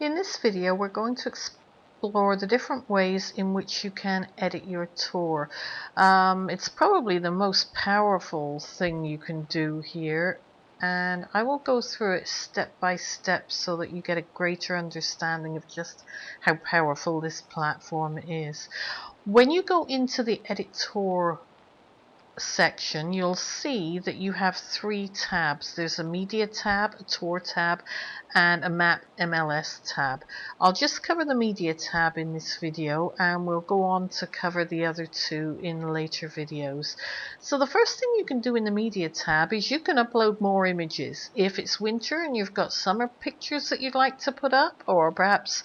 In this video, we're going to explore the different ways in which you can edit your tour. It's probably the most powerful thing you can do here, and I will go through it step by step so that you get a greater understanding of just how powerful this platform is. When you go into the Edit Tour section, you'll see that you have three tabs. There's a media tab, a tour tab, and a map MLS tab. I'll just cover the media tab in this video, and we'll go on to cover the other two in later videos. So the first thing you can do in the media tab is you can upload more images. If it's winter and you've got summer pictures that you'd like to put up, or perhaps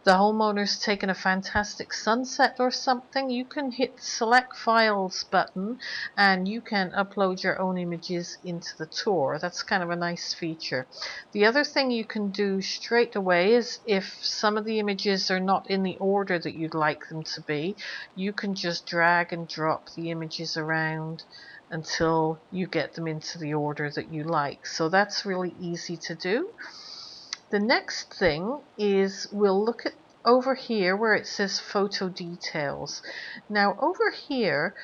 the homeowner's taken a fantastic sunset or something, you can hit the Select Files button and you can upload your own images into the tour. That's kind of a nice feature. The other thing you can do straight away is if some of the images are not in the order that you'd like them to be, you can just drag and drop the images around until you get them into the order that you like. So that's really easy to do. The next thing is we'll look at over here where it says photo details. Now over here,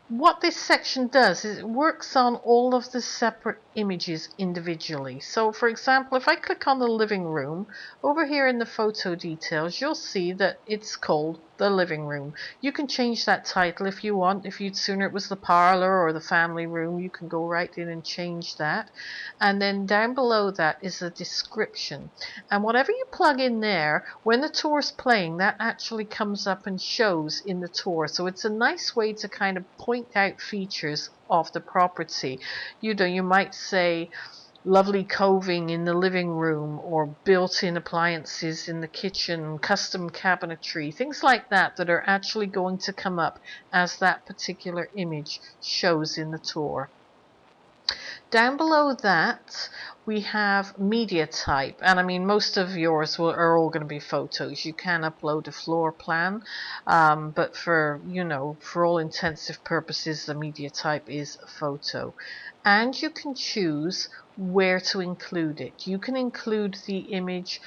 what this section does is it works on all of the separate images individually. So for example, if I click on the living room, over here in the photo details, you'll see that it's called the living room. You can change that title if you want. If you'd sooner it was the parlor or the family room, you can go right in and change that. And then down below that is a description. And whatever you plug in there, when the tour's playing, that actually comes up and shows in the tour. So it's a nice way to kind of point out features of the property. You know, you might say lovely coving in the living room, or built-in appliances in the kitchen, custom cabinetry, things like that that are actually going to come up as that particular image shows in the tour. Down below that, we have media type, and I mean most of yours are all going to be photos. You can upload a floor plan, but for all intensive purposes, the media type is a photo. And you can choose where to include it. You can include the image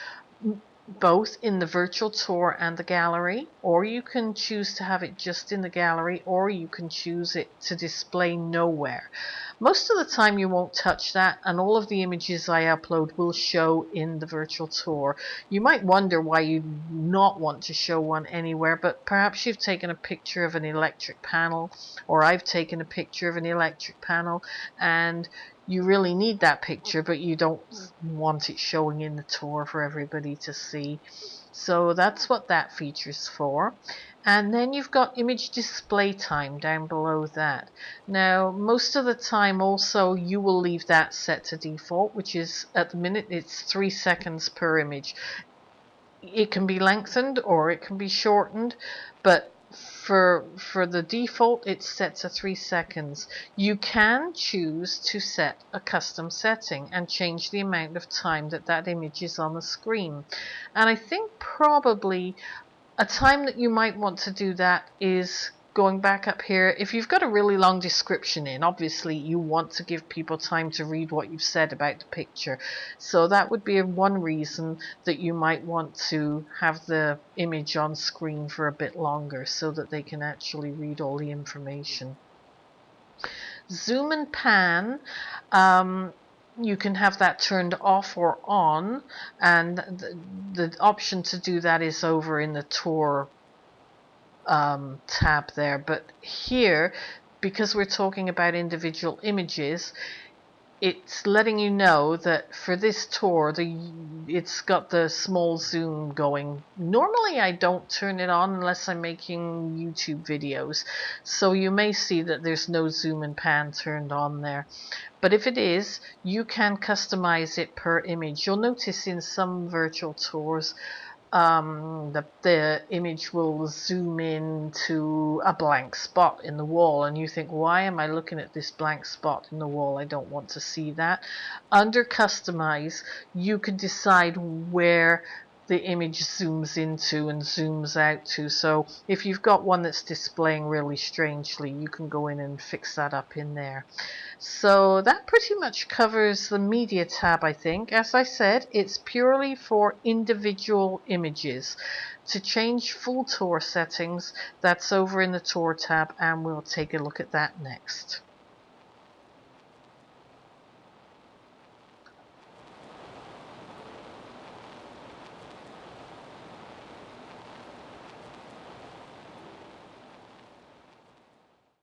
both in the virtual tour and the gallery, or you can choose to have it just in the gallery, or you can choose it to display nowhere. Most of the time you won't touch that, and all of the images I upload will show in the virtual tour. You might wonder why you'd not want to show one anywhere, but perhaps you've taken a picture of an electric panel, or I've taken a picture of an electric panel, and you really need that picture, but you don't want it showing in the tour for everybody to see. So that's what that feature's for. And then you've got image display time down below that. Now, most of the time also you will leave that set to default, which is at the minute it's 3 seconds per image. It can be lengthened or it can be shortened, but for the default it's set to 3 seconds. You can choose to set a custom setting and change the amount of time that image is on the screen. And I think probably a time that you might want to do that is going back up here. If you've got a really long description in, obviously you want to give people time to read what you've said about the picture. So that would be one reason that you might want to have the image on screen for a bit longer so that they can actually read all the information. Zoom and pan, you can have that turned off or on, and the option to do that is over in the tour tab there. But here, because we're talking about individual images, it's letting you know that for this tour it's got the small zoom going. Normally I don't turn it on unless I'm making YouTube videos, so you may see that there's no zoom and pan turned on there. But if it is, you can customize it per image. You'll notice in some virtual tours the image will zoom in to a blank spot in the wall, and you think, why am I looking at this blank spot in the wall? I don't want to see that. Under customize, you can decide where the image zooms into and zooms out to. So if you've got one that's displaying really strangely, you can go in and fix that up in there. So that pretty much covers the media tab, I think. As I said, it's purely for individual images. To change full Tor settings, that's over in the Tor tab, and we'll take a look at that next.